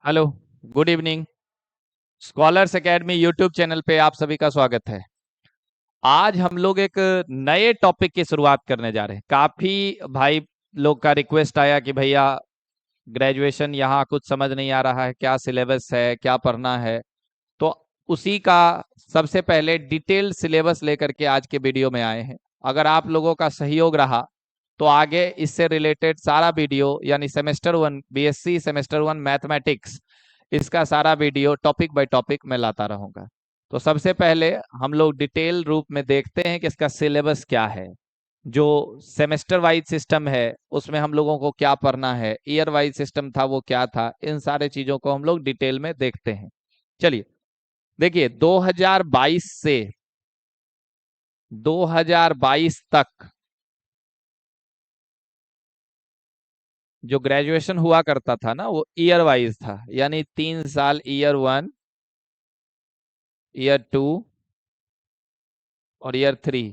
Hello. Good evening. Scholars academy YouTube channel पे आप सभी का स्वागत है। आज हम लोग एक नए टॉपिक की शुरुआत करने जा रहे हैं। काफी भाई लोग का रिक्वेस्ट आया कि भैया ग्रेजुएशन यहाँ कुछ समझ नहीं आ रहा है, क्या सिलेबस है, क्या पढ़ना है। तो उसी का सबसे पहले डिटेल्ड सिलेबस लेकर के आज के वीडियो में आए हैं। अगर आप लोगों का सहयोग रहा तो आगे इससे रिलेटेड सारा वीडियो यानी सेमेस्टर 1 बीएससी सेमेस्टर 1 मैथमेटिक्स, इसका सारा वीडियो टॉपिक बाय टॉपिक में लाता रहूंगा। तो सबसे पहले हम लोग डिटेल रूप में देखते हैं कि इसका सिलेबस क्या है। जो सेमेस्टर वाइज सिस्टम है उसमें हम लोगों को क्या पढ़ना है, ईयर वाइज सिस्टम था वो क्या था, इन सारे चीजों को हम लोग डिटेल में देखते हैं। चलिए देखिए, 2022 से 2022 तक जो ग्रेजुएशन हुआ करता था ना वो ईयर वाइज था, यानी 3 साल ईयर 1, ईयर 2 और ईयर 3।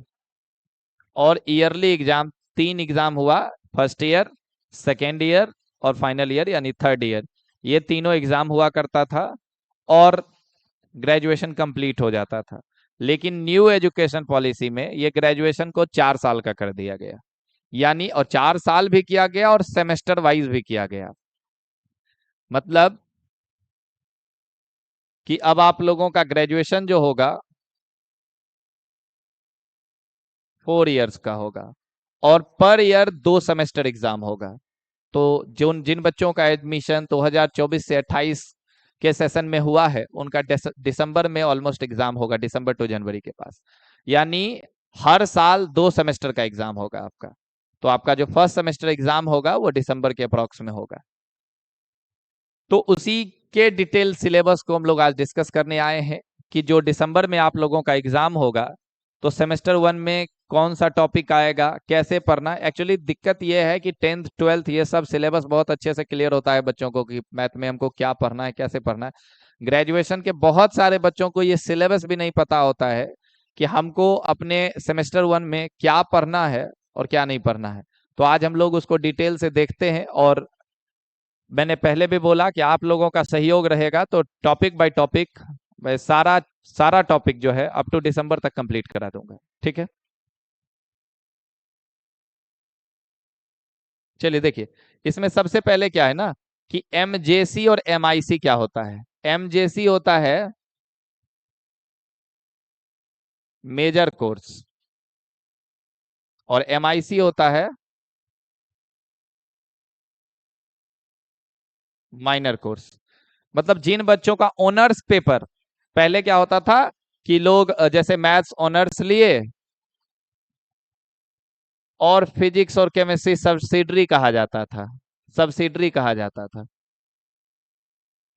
और ईयरली एग्जाम 3 एग्जाम हुआ, फर्स्ट ईयर, सेकेंड ईयर और फाइनल ईयर यानी थर्ड ईयर। ये तीनों एग्जाम हुआ करता था और ग्रेजुएशन कंप्लीट हो जाता था। लेकिन न्यू एजुकेशन पॉलिसी में ये ग्रेजुएशन को 4 साल का कर दिया गया, यानी और 4 साल भी किया गया और सेमेस्टर वाइज भी किया गया। मतलब कि अब आप लोगों का ग्रेजुएशन जो होगा 4 इयर्स का होगा और पर ईयर 2 सेमेस्टर एग्जाम होगा। तो जो जिन बच्चों का एडमिशन 2024 से 28 के सेशन में हुआ है उनका दिसंबर में ऑलमोस्ट एग्जाम होगा, दिसंबर टू जनवरी के पास। यानी हर साल 2 सेमेस्टर का एग्जाम होगा आपका। तो आपका जो फर्स्ट सेमेस्टर एग्जाम होगा वो दिसंबर के अप्रॉक्स में होगा। तो उसी के डिटेल सिलेबस को हम लोग आज डिस्कस करने आए हैं कि जो दिसंबर में आप लोगों का एग्जाम होगा तो सेमेस्टर 1 में कौन सा टॉपिक आएगा, कैसे पढ़ना। एक्चुअली दिक्कत यह है कि 10th 12th ये सब सिलेबस बहुत अच्छे से क्लियर होता है बच्चों को कि मैथ में हमको क्या पढ़ना है, कैसे पढ़ना है। ग्रेजुएशन के बहुत सारे बच्चों को ये सिलेबस भी नहीं पता होता है कि हमको अपने सेमेस्टर 1 में क्या पढ़ना है और क्या नहीं पढ़ना है। तो आज हम लोग उसको डिटेल से देखते हैं और मैंने पहले भी बोला कि आप लोगों का सहयोग रहेगा तो टॉपिक बाय टॉपिक मैं सारा सारा टॉपिक जो है अप टू दिसंबर तक कंप्लीट करा दूंगा। ठीक है, चलिए देखिए, इसमें सबसे पहले क्या है ना कि एमजेसी और एमआईसी क्या होता है। एमजेसी होता है मेजर कोर्स और एमआईसी होता है माइनर कोर्स। मतलब जिन बच्चों का ऑनर्स पेपर, पहले क्या होता था कि लोग जैसे मैथ्स ऑनर्स लिए और फिजिक्स और केमिस्ट्री सब्सिडरी कहा जाता था, सब्सिडरी कहा जाता था।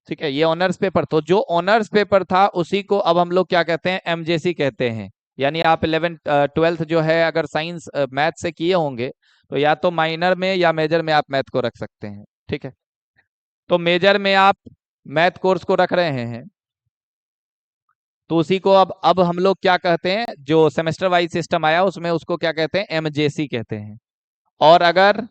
ठीक है, ये ऑनर्स पेपर, तो जो ऑनर्स पेपर था उसी को अब हम लोग क्या कहते हैं, एमजेसी कहते हैं। यानी आप 11th 12th जो है अगर साइंस मैथ से किए होंगे तो या तो माइनर में या मेजर में आप मैथ को रख सकते हैं। ठीक है, तो मेजर में आप मैथ कोर्स को रख रहे हैं तो उसी को अब हम लोग क्या कहते हैं, जो सेमेस्टर वाइज सिस्टम आया उसमें उसको क्या कहते हैं, एमजेसी कहते हैं। और अगर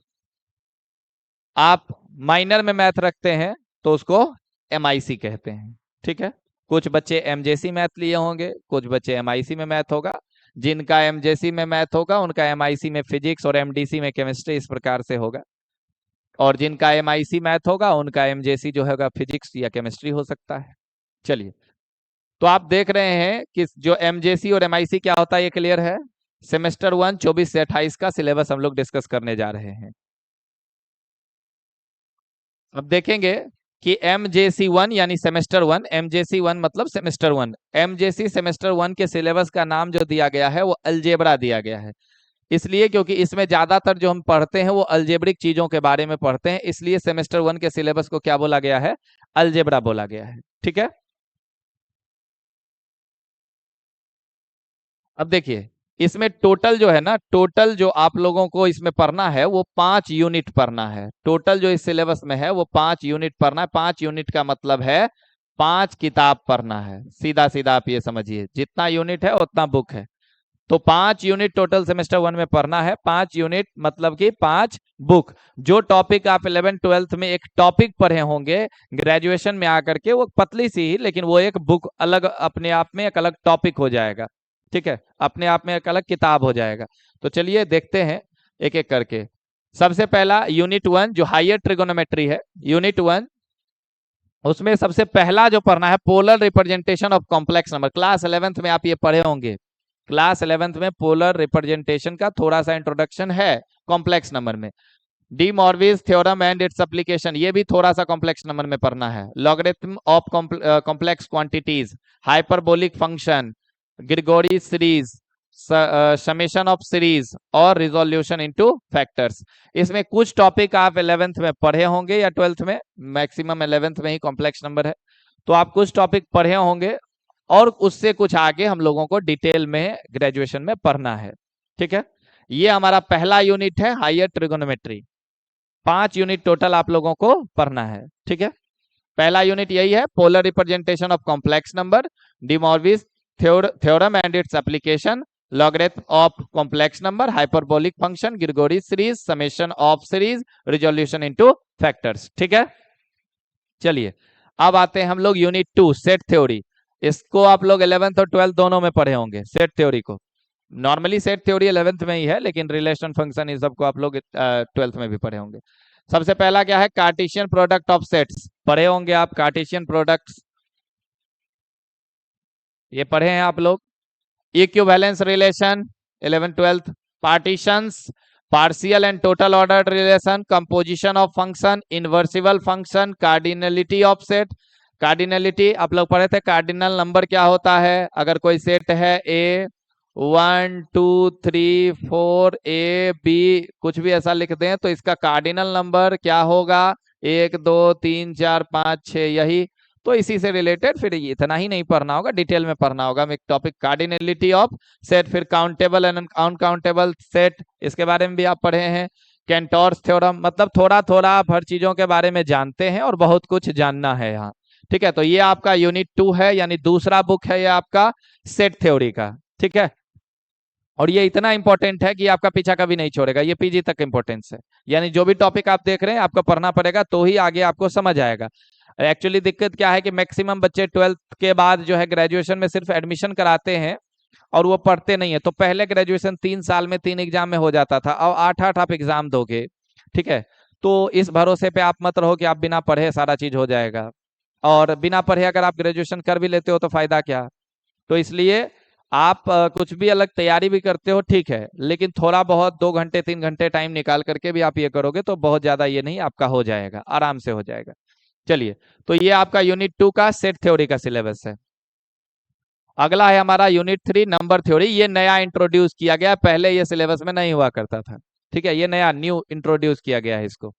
आप माइनर में मैथ रखते हैं तो उसको एमआईसी कहते हैं। ठीक है, कुछ बच्चे एमजेसी मैथ लिए होंगे, कुछ बच्चे एमआईसी में मैथ होगा। जिनका एमजेसी में मैथ होगा उनका एमआईसी में फिजिक्स और एमडीसी में केमिस्ट्री, इस प्रकार से होगा। और जिनका एमआईसी मैथ होगा उनका एमजेसी जो होगा फिजिक्स या केमिस्ट्री हो सकता है। चलिए, तो आप देख रहे हैं कि जो एमजेसी और एमआईसी क्या होता है ये क्लियर है। सेमेस्टर 1 24 से 28 का सिलेबस हम लोग डिस्कस करने जा रहे हैं। अब देखेंगे कि MJC 1 यानी सेमेस्टर 1, MJC 1 मतलब सेमेस्टर 1। MJC सेमेस्टर 1 के सिलेबस का नाम जो दिया गया है वो अलजेब्रा दिया गया है, इसलिए क्योंकि इसमें ज्यादातर जो हम पढ़ते हैं वो अलजेब्रिक चीजों के बारे में पढ़ते हैं, इसलिए सेमेस्टर 1 के सिलेबस को क्या बोला गया है, अलजेब्रा बोला गया है। ठीक है, अब देखिए, इसमें टोटल जो है ना, टोटल जो आप लोगों को इसमें पढ़ना है वो 5 यूनिट पढ़ना है। टोटल जो इस सिलेबस में है वो 5 यूनिट पढ़ना है। 5 यूनिट का मतलब है 5 किताब पढ़ना है। सीधा सीधा आप ये समझिए, जितना यूनिट है उतना बुक है। तो 5 यूनिट टोटल सेमेस्टर 1 में पढ़ना है। 5 यूनिट मतलब कि 5 बुक। जो टॉपिक आप 11 12th में एक टॉपिक पढ़े होंगे, ग्रेजुएशन में आकर के वो पतली सी ही, लेकिन वो एक बुक अलग अपने आप में एक अलग टॉपिक हो जाएगा। ठीक है, अपने आप में एक अलग किताब हो जाएगा। तो चलिए देखते हैं एक एक करके। सबसे पहला यूनिट 1 जो हायर ट्रिगोनोमेट्री है, यूनिट 1 उसमें सबसे पहला जो पढ़ना है polar representation of complex number. Class 11th में आप ये पढ़े होंगे। क्लास 11th में पोलर रिप्रेजेंटेशन का थोड़ा सा इंट्रोडक्शन है कॉम्प्लेक्स नंबर में। De Moivre's theorem and its application, ये भी थोड़ा सा कॉम्प्लेक्स नंबर में पढ़ना है। Logarithm of complex quantities, hyperbolic function, Gregory series, summation of series और रिजोल्यूशन इनटू फैक्टर्स। इसमें कुछ टॉपिक आप 11th में पढ़े होंगे या 12th में, मैक्सिमम 11th में ही कॉम्प्लेक्स नंबर है, तो आप कुछ टॉपिक पढ़े होंगे और उससे कुछ आगे हम लोगों को डिटेल में ग्रेजुएशन में पढ़ना है। ठीक है, ये हमारा पहला यूनिट है हायर ट्रिगोनोमेट्री। 5 यूनिट टोटल आप लोगों को पढ़ना है। ठीक है, पहला यूनिट यही है polar representation of complex number, de Moivre's theorem and its application, logarithm of complex number, hyperbolic function, Gregory series, summation of series, resolution into factors. ठीक है, चलिए अब आते हैं हम लोग यूनिट 2 सेट थ्योरी। इसको आप लोग 11th और 12th दोनों में पढ़े होंगे सेट थ्योरी को। नॉर्मली सेट थ्योरी 11th में ही है, लेकिन रिलेशन फंक्शन इस सबको आप लोग 12th में भी पढ़े होंगे। सबसे पहला क्या है, कार्टेशियन प्रोडक्ट ऑफ सेट्स। पढ़े होंगे आप कार्टेशियन प्रोडक्ट्स, ये पढ़े हैं आप लोग। Equivalence relation 11 12th, partitions, partial and total order relation, composition of function, invertible function, cardinality of set. Cardinality आप लोग पढ़े थे, कार्डिनल नंबर क्या होता है। अगर कोई सेट है ए 1 2 3 4 ए बी कुछ भी ऐसा लिख दें तो इसका कार्डिनल नंबर क्या होगा, 1 2 3 4 5 6, यही। तो इसी से रिलेटेड फिर इतना ही नहीं पढ़ना होगा, डिटेल में पढ़ना होगा एक टॉपिक कार्डिनलिटी ऑफ सेट। फिर काउंटेबल एंड अनकाउंटेबल सेट, इसके बारे में भी आप पढ़े हैं। कैंटोर्स थ्योरम, मतलब थोड़ा थोड़ा आप हर चीजों के बारे में जानते हैं और बहुत कुछ जानना है यहाँ। ठीक है, तो ये आपका यूनिट 2 है, यानी दूसरा बुक है ये आपका सेट थ्योरी का। ठीक है, और ये इतना इंपॉर्टेंट है कि आपका पीछा कभी नहीं छोड़ेगा, ये पीजी तक इंपॉर्टेंस है। यानी जो भी टॉपिक आप देख रहे हैं आपको पढ़ना पड़ेगा तो ही आगे आपको समझ आएगा। एक्चुअली दिक्कत क्या है कि मैक्सिमम बच्चे 12th के बाद जो है ग्रेजुएशन में सिर्फ एडमिशन कराते हैं और वो पढ़ते नहीं है। तो पहले ग्रेजुएशन 3 साल में 3 एग्जाम में हो जाता था, अब 8 आप एग्जाम दोगे। ठीक है, तो इस भरोसे पे आप मत रहो कि आप बिना पढ़े सारा चीज हो जाएगा, और बिना पढ़े अगर आप ग्रेजुएशन कर भी लेते हो तो फायदा क्या। तो इसलिए आप कुछ भी अलग तैयारी भी करते हो ठीक है, लेकिन थोड़ा बहुत 2 घंटे 3 घंटे टाइम निकाल करके भी आप ये करोगे तो बहुत ज्यादा ये नहीं, आपका हो जाएगा, आराम से हो जाएगा। चलिए, तो ये आपका यूनिट 2 का सेट थ्योरी का सिलेबस है। अगला है हमारा यूनिट 3 नंबर थ्योरी। ये नया इंट्रोड्यूस किया गया, पहले ये सिलेबस में नहीं हुआ करता था। ठीक है, ये नया न्यू इंट्रोड्यूस किया गया है इसको।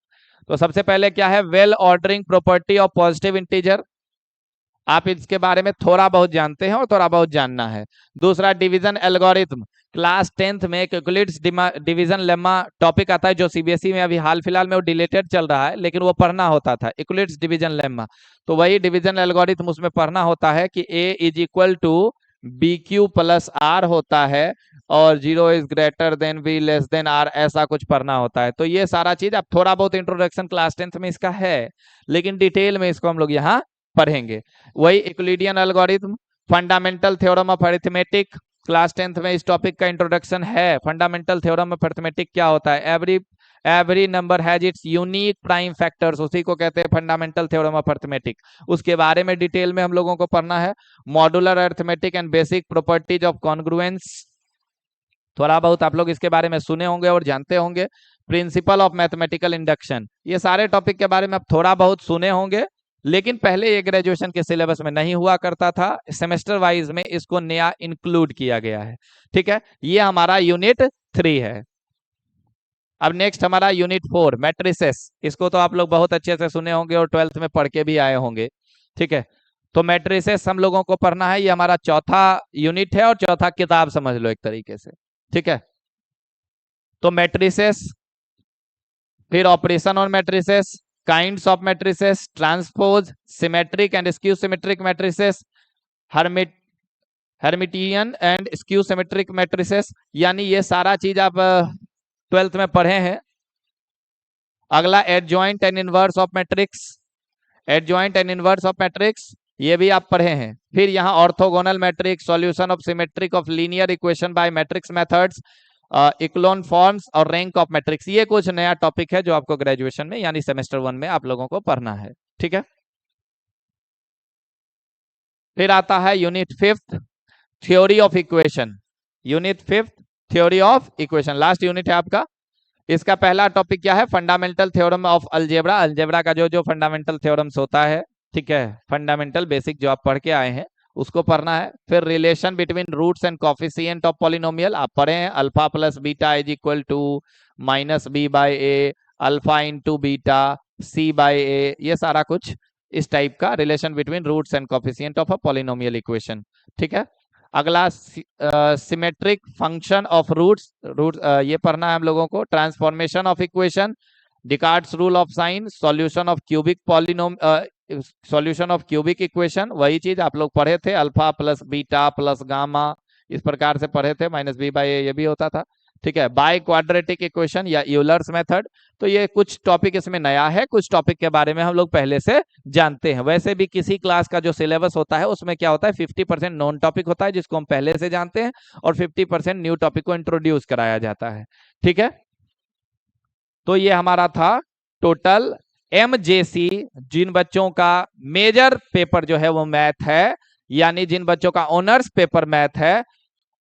तो सबसे पहले क्या है, well ordering property of positive integer. आप इसके बारे में थोड़ा बहुत जानते हैं और थोड़ा बहुत जानना है। दूसरा डिवीजन एल्गोरिथम, क्लास 10th में एक यूक्लिड्स डिवीजन लेमा टॉपिक आता है जो सीबीएसई में अभी हाल फिलहाल में वो डिलेटेड चल रहा है, लेकिन वो पढ़ना होता था यूक्लिड्स डिवीजन लेमा। तो वही डिवीजन एल्गोरिथम उसमें पढ़ना होता है कि a is equal to b q plus r होता है और 0 is greater than b less than r, ऐसा कुछ पढ़ना होता है। तो ये सारा चीज आप थोड़ा बहुत इंट्रोडक्शन क्लास 10th में इसका है, लेकिन डिटेल में इसको हम लोग यहाँ पढ़ेंगे। वही Euclidean algorithm, fundamental theorem of arithmetic, class 10th में इस टॉपिक का इंट्रोडक्शन है। फंडामेंटल थ्योरम ऑफ अरिथमेटिक क्या होता है, every number has its unique prime factors, उसी को कहते हैं फंडामेंटल थ्योरम ऑफ अरिथमेटिक। उसके बारे में डिटेल में हम लोगों को पढ़ना है। Modular arithmetic and basic properties of congruence, थोड़ा बहुत आप लोग इसके बारे में सुने होंगे और जानते होंगे। प्रिंसिपल ऑफ मैथमेटिकल इंडक्शन, ये सारे टॉपिक के बारे में आप थोड़ा बहुत सुने होंगे, लेकिन पहले ये ग्रेजुएशन के सिलेबस में नहीं हुआ करता था। सेमेस्टर वाइज में इसको नया इंक्लूड किया गया है। ठीक है, ये हमारा यूनिट 3 है। अब नेक्स्ट हमारा यूनिट 4 मैट्रिसेस। इसको तो आप लोग बहुत अच्छे से सुने होंगे और 12th में पढ़ के भी आए होंगे। ठीक है, तो मैट्रिसेस हम लोगों को पढ़ना है, ये हमारा चौथा यूनिट है और चौथा किताब समझ लो एक तरीके से। ठीक है, तो मैट्रिसेस, फिर operation on matrices, kinds of matrices, transpose, symmetric and skew symmetric matrices, Hermitian and skew symmetric matrices, यानी ये सारा चीज आप 12th में पढ़े हैं। अगला adjoint and inverse of matrix, adjoint and inverse of matrix ये भी आप पढ़े हैं। फिर यहाँ orthogonal matrix, solution of symmetric of linear equation by matrix methods, echelon forms और रैंक ऑफ मैट्रिक्स, ये कुछ नया टॉपिक है जो आपको ग्रेजुएशन में यानी सेमेस्टर 1 में आप लोगों को पढ़ना है। ठीक है, फिर आता है unit 5th theory of equation. Unit 5th theory of equation last unit है आपका। इसका पहला टॉपिक क्या है? Fundamental theorem of algebra. Algebra का जो जो फंडामेंटल थ्योरम्स होता है, ठीक है, फंडामेंटल बेसिक जो आप पढ़ के आए हैं उसको पढ़ना है। फिर relation between roots and coefficient of polynomial आप पढ़े हैं। Alpha plus beta is equal to minus b by a, alpha into beta c by a, ये सारा कुछ इस टाइप का relation between roots and coefficient of a polynomial equation. ठीक है, अगला सिमेट्रिक फंक्शन ऑफ रूट्स, ये पढ़ना है हम लोगों को। Transformation of equation, Descartes rule of sign, solution of cubic polynom, solution of cubic equation, वही चीज आप लोग पढ़े थे। Alpha plus beta plus gamma इस प्रकार से पढ़े थे। माइनस बी बाई ए ये भी होता था। ठीक है, बाय क्वाड्रेटिक इक्वेशन या यूलर्स मेथड, तो ये कुछ टॉपिक इसमें नया है, कुछ टॉपिक के बारे में हम लोग पहले से जानते हैं। वैसे भी किसी क्लास का जो सिलेबस होता है उसमें क्या होता है, 50% नॉन टॉपिक होता है जिसको हम पहले से जानते हैं, और 50% न्यू टॉपिक को इंट्रोड्यूस कराया जाता है। ठीक है, तो ये हमारा था टोटल MJC। जिन बच्चों का मेजर पेपर जो है वो मैथ है, यानी जिन बच्चों का ऑनर्स पेपर मैथ है,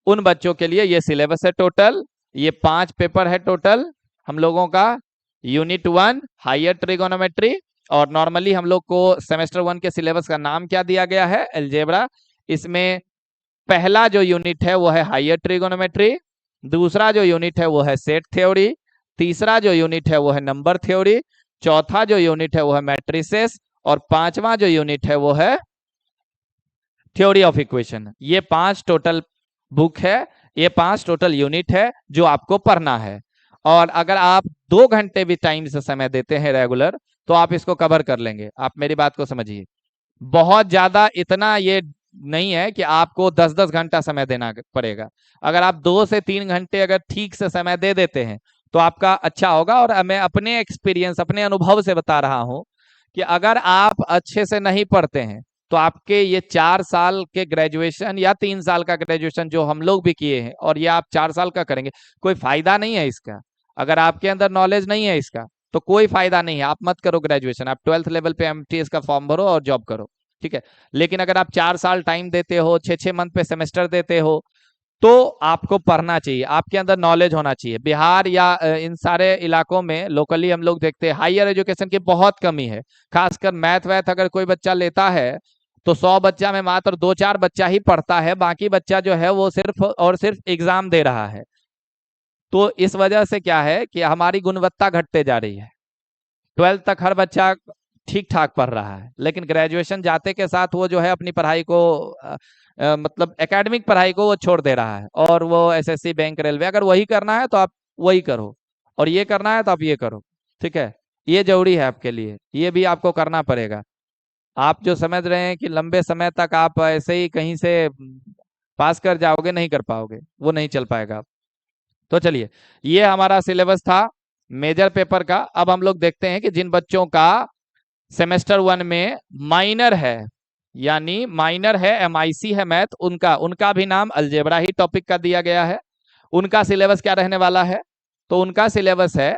उन बच्चों के लिए ये सिलेबस है टोटल। ये 5 पेपर है टोटल हम लोगों का। यूनिट 1 हायर ट्रिगोनोमेट्री, और नॉर्मली हम लोग को सेमेस्टर 1 के सिलेबस का नाम क्या दिया गया है? अलजेब्रा। इसमें पहला जो यूनिट है वो है हायर ट्रिगोनोमेट्री, दूसरा जो यूनिट है वो है सेट थ्योरी, तीसरा जो यूनिट है वो है नंबर थ्योरी, चौथा जो यूनिट है वो है मैट्रिसेस, और पांचवा जो यूनिट है वो है थ्योरी ऑफ इक्वेशन। ये 5 टोटल बुक है, ये 5 टोटल यूनिट है जो आपको पढ़ना है। और अगर आप 2 घंटे भी टाइम से समय देते हैं रेगुलर, तो आप इसको कवर कर लेंगे। आप मेरी बात को समझिए, बहुत ज्यादा इतना ये नहीं है कि आपको 10-10 घंटा समय देना पड़ेगा। अगर आप 2 से 3 घंटे अगर ठीक से समय दे देते हैं तो आपका अच्छा होगा। और मैं अपने एक्सपीरियंस, अपने अनुभव से बता रहा हूं कि अगर आप अच्छे से नहीं पढ़ते हैं तो आपके ये 4 साल के ग्रेजुएशन या 3 साल का ग्रेजुएशन जो हम लोग भी किए हैं, और ये आप 4 साल का करेंगे, कोई फायदा नहीं है इसका। अगर आपके अंदर नॉलेज नहीं है इसका तो कोई फायदा नहीं है। आप मत करो ग्रेजुएशन, आप 12th लेवल पे MTS का फॉर्म भरो और जॉब करो। ठीक है, लेकिन अगर आप 4 साल टाइम देते हो, 6-6 मंथ पे सेमेस्टर देते हो, तो आपको पढ़ना चाहिए, आपके अंदर नॉलेज होना चाहिए। बिहार या इन सारे इलाकों में लोकली हम लोग देखते हैं हायर एजुकेशन की बहुत कमी है। खासकर मैथ वैथ अगर कोई बच्चा लेता है तो 100 बच्चा में मात्र 2-4 बच्चा ही पढ़ता है, बाकी बच्चा जो है वो सिर्फ और सिर्फ एग्जाम दे रहा है। तो इस वजह से क्या है कि हमारी गुणवत्ता घटते जा रही है। 12th तक हर बच्चा ठीक ठाक पढ़ रहा है, लेकिन ग्रेजुएशन जाते के साथ वो जो है अपनी पढ़ाई को मतलब एकेडमिक पढ़ाई को वो छोड़ दे रहा है, और वो SSC बैंक रेलवे अगर वही करना है तो आप वही करो, और ये करना है तो आप ये करो। ठीक है, ये जरूरी है आपके लिए, ये भी आपको करना पड़ेगा। आप जो समझ रहे हैं कि लंबे समय तक आप ऐसे ही कहीं से पास कर जाओगे, नहीं कर पाओगे, वो नहीं चल पाएगा। तो चलिए, ये हमारा सिलेबस था मेजर पेपर का। अब हम लोग देखते हैं कि जिन बच्चों का सेमेस्टर 1 में माइनर है, यानी माइनर है, MIC है मैथ, उनका भी नाम अलजेब्रा ही टॉपिक का दिया गया है। उनका सिलेबस क्या रहने वाला है? तो उनका सिलेबस है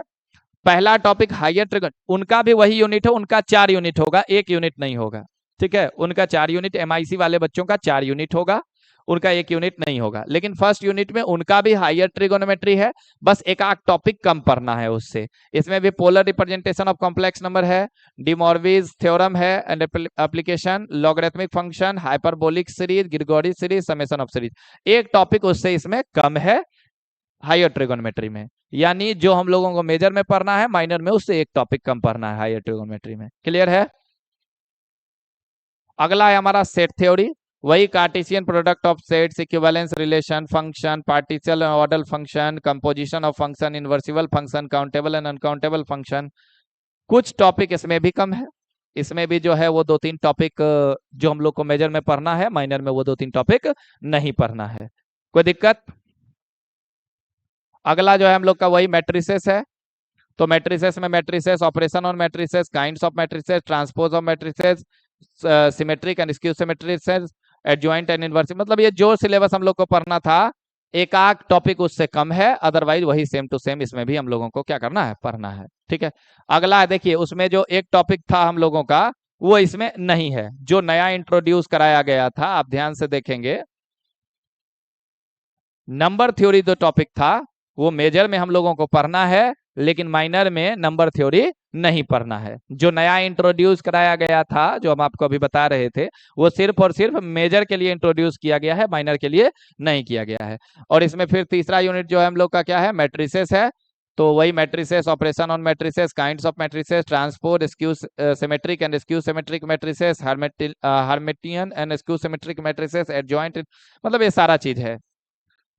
पहला टॉपिक हायर ट्रिगन, उनका भी वही यूनिट है, उनका 4 यूनिट होगा, 1 यूनिट नहीं होगा। ठीक है, उनका 4 यूनिट, MIC वाले बच्चों का 4 यूनिट होगा, उनका 1 यूनिट नहीं होगा। लेकिन फर्स्ट यूनिट में उनका भी हायर ट्रिगोनोमेट्री है, बस एक आध टॉपिक कम पढ़ना है उससे। इसमें भी polar representation of complex number है, डिमॉर्विस थ्योरम है and application, logarithmic function, hyperbolic series, Gregory series, summation of series. एक टॉपिक उससे इसमें कम है हायर ट्रिगोनोमेट्री में, यानी जो हम लोगों को मेजर में पढ़ना है माइनर में उससे एक टॉपिक कम पढ़ना है हायर ट्रिगोनोमेट्री में। क्लियर है? अगला है हमारा सेट थ्योरी, वही Cartesian product of sets, equivalence relation, function, partial and order function, composition of function, invertible function, countable and uncountable function. कुछ टॉपिक इसमें भी कम है, इसमें भी जो है वो 2-3 टॉपिक जो हम लोग को मेजर में पढ़ना है, माइनर में वो 2-3 टॉपिक नहीं पढ़ना है। कोई दिक्कत? अगला जो है हम लोग का वही मैट्रिसेस है। तो मैट्रिसेस में matrices, operation on matrices, kinds of matrices, transpose of matrices, symmetric and skew symmetric, adjoint and inverse, मतलब ये जो सिलेबस हम लोग को पढ़ना था, एक आध टॉपिक उससे कम है, अदरवाइज वही सेम टू सेम इसमें भी हम लोगों को क्या करना है, पढ़ना है। ठीक है, अगला देखिए, उसमें जो एक टॉपिक था हम लोगों का वो इसमें नहीं है, जो नया इंट्रोड्यूस कराया गया था, आप ध्यान से देखेंगे, नंबर थ्योरी जो टॉपिक था वो मेजर में हम लोगों को पढ़ना है, लेकिन माइनर में नंबर थ्योरी नहीं पढ़ना है। जो नया इंट्रोड्यूस कराया गया था, जो हम आपको अभी बता रहे थे, वो सिर्फ और सिर्फ मेजर के लिए इंट्रोड्यूस किया गया है, माइनर के लिए नहीं किया गया है। और इसमें फिर तीसरा यूनिट जो है हम लोग का क्या है, मैट्रिसेस है। तो वही matrices, operation on matrices, kinds of matrices, transpose, skew symmetric and skew symmetric matrices, Hermitian and skew symmetric matrices, adjoint, मतलब ये सारा चीज है।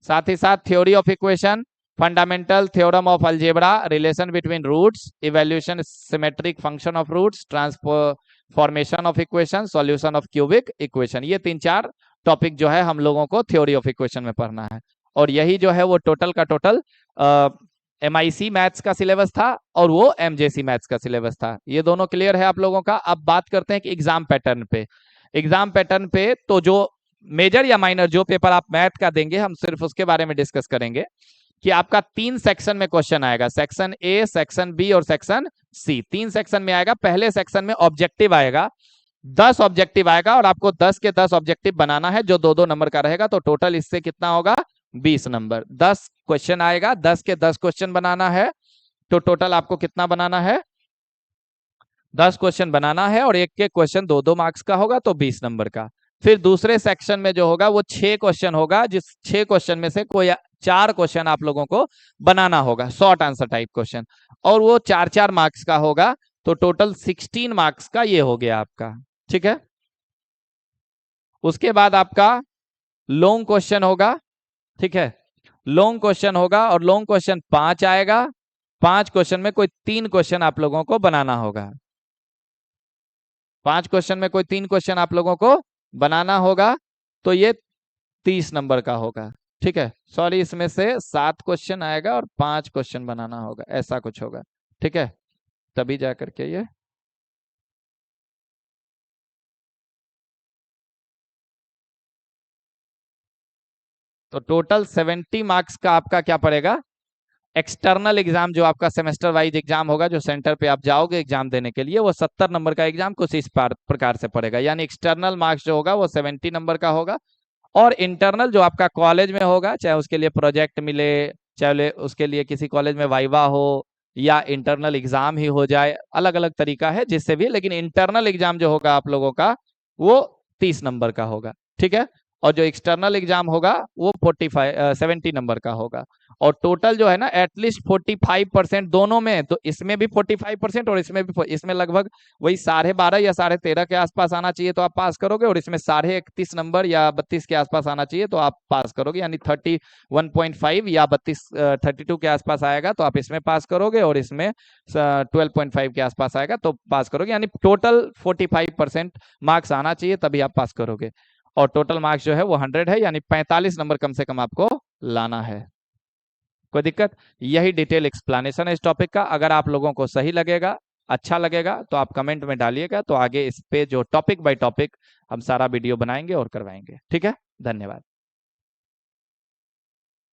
साथ ही साथ theory of equation, fundamental theorem of algebra, relation between roots, evaluation symmetric function of roots, transformation of equation, solution of cubic equation, ये 3-4 topic जो है हम लोगों को थ्योरी ऑफ इक्वेशन में पढ़ना है। और यही जो है वो टोटल का टोटल MIC मैथ्स का सिलेबस था और वो MJC मैथ्स का सिलेबस था। ये दोनों क्लियर है आप लोगों का। अब बात करते हैं कि एग्जाम पैटर्न पे। एग्जाम पैटर्न पे तो जो मेजर या माइनर जो पेपर आप मैथ का देंगे, हम सिर्फ उसके बारे में डिस्कस करेंगे कि आपका 3 सेक्शन में क्वेश्चन आएगा, सेक्शन ए, सेक्शन बी और सेक्शन सी, 3 सेक्शन में आएगा। पहले सेक्शन में ऑब्जेक्टिव आएगा, 10 ऑब्जेक्टिव आएगा और आपको 10 के 10 ऑब्जेक्टिव बनाना है, जो 2-2 नंबर का रहेगा। तो टोटल इससे कितना होगा, 20 नंबर। 10 क्वेश्चन आएगा, 10 के 10 क्वेश्चन बनाना है। तो टोटल आपको कितना बनाना है, 10 क्वेश्चन बनाना है और एक के क्वेश्चन 2-2 मार्क्स का होगा, तो 20 नंबर का। फिर दूसरे सेक्शन में जो होगा वो 6 क्वेश्चन होगा, जिस 6 क्वेश्चन में से कोई 4 क्वेश्चन आप लोगों को बनाना होगा, शॉर्ट आंसर टाइप क्वेश्चन, और वो 4-4 मार्क्स का होगा। तो टोटल 16 मार्क्स का ये हो गया आपका। ठीक है, उसके बाद आपका लॉन्ग क्वेश्चन होगा। ठीक है, लॉन्ग क्वेश्चन होगा और लॉन्ग क्वेश्चन 5 आएगा। 5 क्वेश्चन में कोई 3 क्वेश्चन आप लोगों को बनाना होगा। 5 क्वेश्चन में कोई 3 क्वेश्चन आप लोगों को बनाना होगा, तो ये 30 नंबर का होगा। ठीक है, सॉरी, इसमें से 7 क्वेश्चन आएगा और 5 क्वेश्चन बनाना होगा, ऐसा कुछ होगा। ठीक है, तभी जा करके ये तो टोटल 70 मार्क्स का आपका क्या पड़ेगा, एक्सटर्नल एग्जाम जो आपका सेमेस्टर वाइज एग्जाम होगा, जो सेंटर पे आप जाओगे एग्जाम देने के लिए, वो 70 नंबर का एग्जाम कुछ इस प्रकार से पड़ेगा। यानी एक्सटर्नल मार्क्स जो होगा वो 70 नंबर का होगा, और इंटरनल जो आपका कॉलेज में होगा, चाहे उसके लिए प्रोजेक्ट मिले, चाहे उसके लिए किसी कॉलेज में वाइवा हो, या इंटरनल एग्जाम ही हो जाए, अलग अलग तरीका है जिससे भी, लेकिन इंटरनल एग्जाम जो होगा आप लोगों का वो 30 नंबर का होगा। ठीक है, और जो एक्सटर्नल एग्जाम होगा वो 70 नंबर का होगा। और टोटल जो है ना, एटलीस्ट 45% दोनों में, तो इसमें भी 45% और इसमें भी, इसमें लगभग वही 12.5 या 13.5 के आसपास आना चाहिए तो आप पास करोगे, और इसमें 31.5 नंबर या 32 के आसपास आना चाहिए तो आप पास करोगे। यानी 31.5 या 32 के आसपास आएगा तो आप इसमें पास करोगे, और इसमें 12.5 के आसपास आएगा तो पास करोगे। यानी टोटल 45% मार्क्स आना चाहिए, तभी आप पास करोगे। और टोटल मार्क्स जो है वो 100 है, यानी 45 नंबर कम से कम आपको लाना है। कोई दिक्कत? यही डिटेल एक्सप्लेनेशन है इस टॉपिक का। अगर आप लोगों को सही लगेगा, अच्छा लगेगा, तो आप कमेंट में डालिएगा, तो आगे इस पे जो टॉपिक बाय टॉपिक हम सारा वीडियो बनाएंगे और करवाएंगे। ठीक है, धन्यवाद।